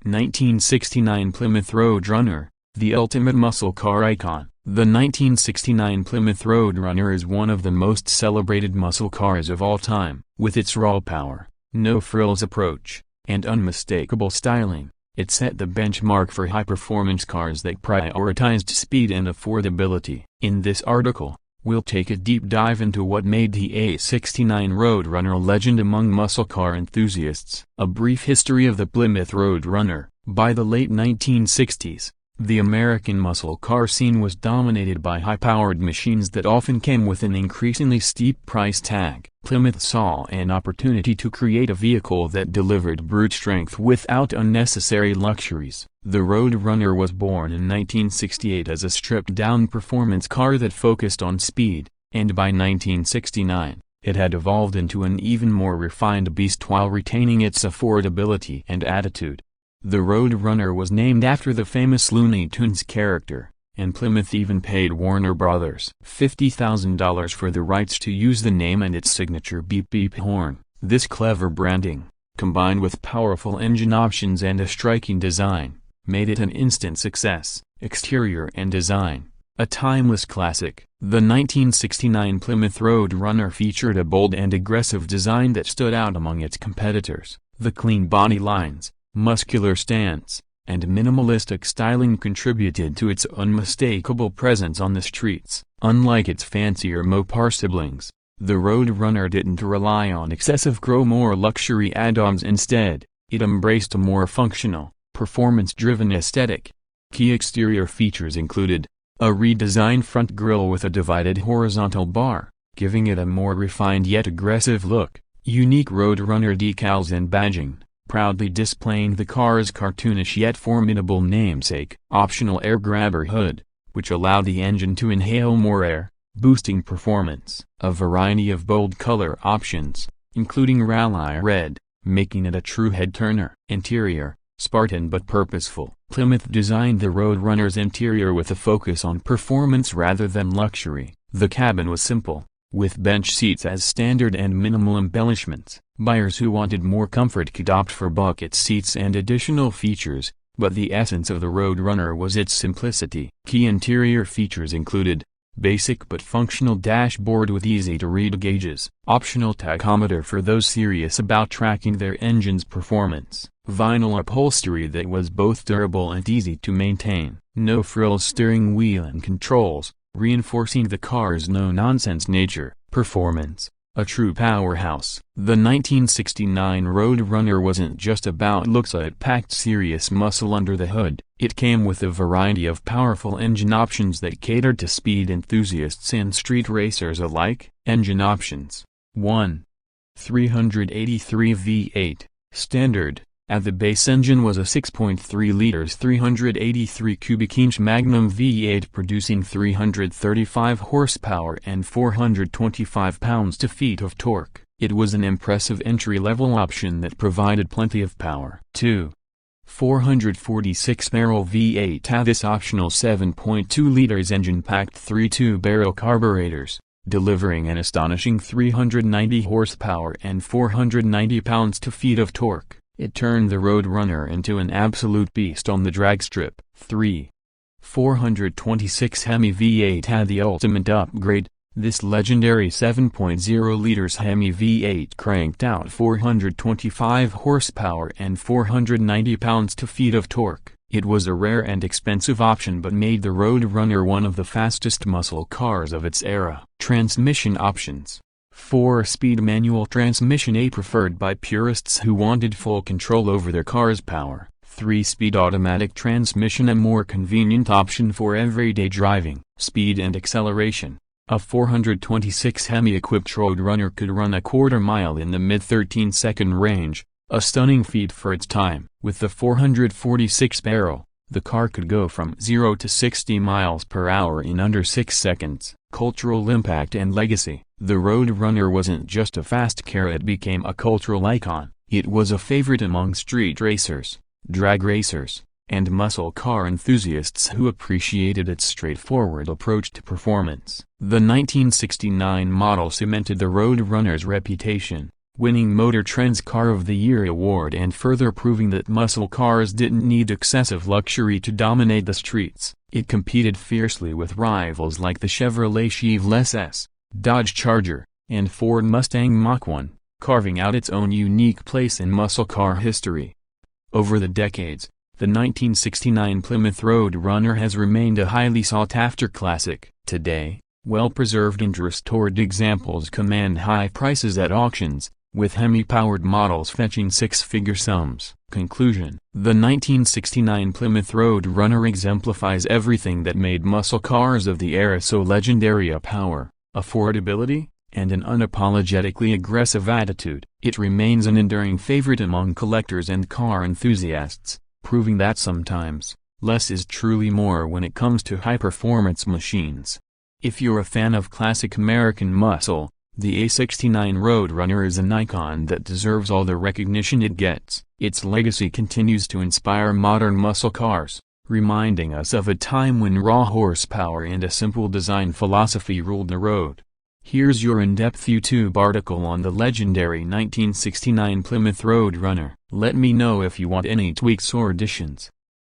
1969 Plymouth Road Runner, the ultimate muscle car icon. The 1969 Plymouth Road Runner is one of the most celebrated muscle cars of all time. With its raw power, no-frills approach, and unmistakable styling, it set the benchmark for high-performance cars that prioritized speed and affordability. In this article, we'll take a deep dive into what made the '69 Road Runner a legend among muscle car enthusiasts. A brief history of the Plymouth Road Runner. By the late 1960s, the American muscle car scene was dominated by high-powered machines that often came with an increasingly steep price tag. Plymouth saw an opportunity to create a vehicle that delivered brute strength without unnecessary luxuries. The Road Runner was born in 1968 as a stripped-down performance car that focused on speed, and by 1969, it had evolved into an even more refined beast while retaining its affordability and attitude. The Road Runner was named after the famous Looney Tunes character, and Plymouth even paid Warner Brothers $50,000 for the rights to use the name and its signature beep-beep horn. This clever branding, combined with powerful engine options and a striking design, made it an instant success. Exterior and design. A timeless classic. The 1969 Plymouth Road Runner featured a bold and aggressive design that stood out among its competitors. The clean body lines, muscular stance, and minimalistic styling contributed to its unmistakable presence on the streets. Unlike its fancier Mopar siblings, the Road Runner didn't rely on excessive chrome or luxury add-ons. Instead, it embraced a more functional, performance-driven aesthetic. Key exterior features included a redesigned front grille with a divided horizontal bar, giving it a more refined yet aggressive look, unique Road Runner decals and badging, proudly displaying the car's cartoonish yet formidable namesake. Optional air grabber hood, which allowed the engine to inhale more air, boosting performance. A variety of bold color options, including rally red, making it a true head-turner. Interior, Spartan but purposeful. Plymouth designed the Road Runner's interior with a focus on performance rather than luxury. The cabin was simple, with bench seats as standard and minimal embellishments. Buyers who wanted more comfort could opt for bucket seats and additional features, but the essence of the Road Runner was its simplicity. Key interior features included basic but functional dashboard with easy-to-read gauges, optional tachometer for those serious about tracking their engine's performance, vinyl upholstery that was both durable and easy to maintain, no-frills steering wheel and controls, reinforcing the car's no-nonsense nature. Performance, a true powerhouse. The 1969 Road Runner wasn't just about looks, it packed serious muscle under the hood. It came with a variety of powerful engine options that catered to speed enthusiasts and street racers alike. Engine options. 1. 383 V8, standard. At the base, engine was a 6.3 liters 383 cubic inch Magnum V8 producing 335 horsepower and 425 pounds-feet of torque. It was an impressive entry-level option that provided plenty of power. 2. 446 barrel V8. This optional 7.2 liters engine packed 3 two-barrel carburetors, delivering an astonishing 390 horsepower and 490 pounds-feet of torque. It turned the Road Runner into an absolute beast on the drag strip. 3. 426 Hemi V8 had the ultimate upgrade. This legendary 7.0 liters Hemi V8 cranked out 425 horsepower and 490 pounds-feet of torque. It was a rare and expensive option but made the Road Runner one of the fastest muscle cars of its era. Transmission options. 4-speed manual transmission, a preferred by purists who wanted full control over their car's power. 3-speed automatic transmission, a more convenient option for everyday driving. Speed and acceleration. A 426 Hemi-equipped Road Runner could run a quarter-mile in the mid-13-second range, a stunning feat for its time. With the 446 barrel, the car could go from 0 to 60 miles per hour in under 6 seconds. Cultural impact and legacy. The Road Runner wasn't just a fast car, it became a cultural icon. It was a favorite among street racers, drag racers, and muscle car enthusiasts who appreciated its straightforward approach to performance. The 1969 model cemented the Road Runner's reputation, winning Motor Trend's Car of the Year award and further proving that muscle cars didn't need excessive luxury to dominate the streets. It competed fiercely with rivals like the Chevrolet Chevrolet S, Dodge Charger, and Ford Mustang Mach-1, carving out its own unique place in muscle car history. Over the decades, the 1969 Plymouth Road Runner has remained a highly sought-after classic. Today, well-preserved and restored examples command high prices at auctions, with Hemi-powered models fetching six-figure sums. Conclusion: the 1969 Plymouth Road Runner exemplifies everything that made muscle cars of the era so legendary: power, affordability, and an unapologetically aggressive attitude. It remains an enduring favorite among collectors and car enthusiasts, proving that sometimes, less is truly more when it comes to high-performance machines. If you're a fan of classic American muscle, the A69 Roadrunner is an icon that deserves all the recognition it gets. Its legacy continues to inspire modern muscle cars, reminding us of a time when raw horsepower and a simple design philosophy ruled the road. Here's your in-depth YouTube article on the legendary 1969 Plymouth Roadrunner. Let me know if you want any tweaks or additions.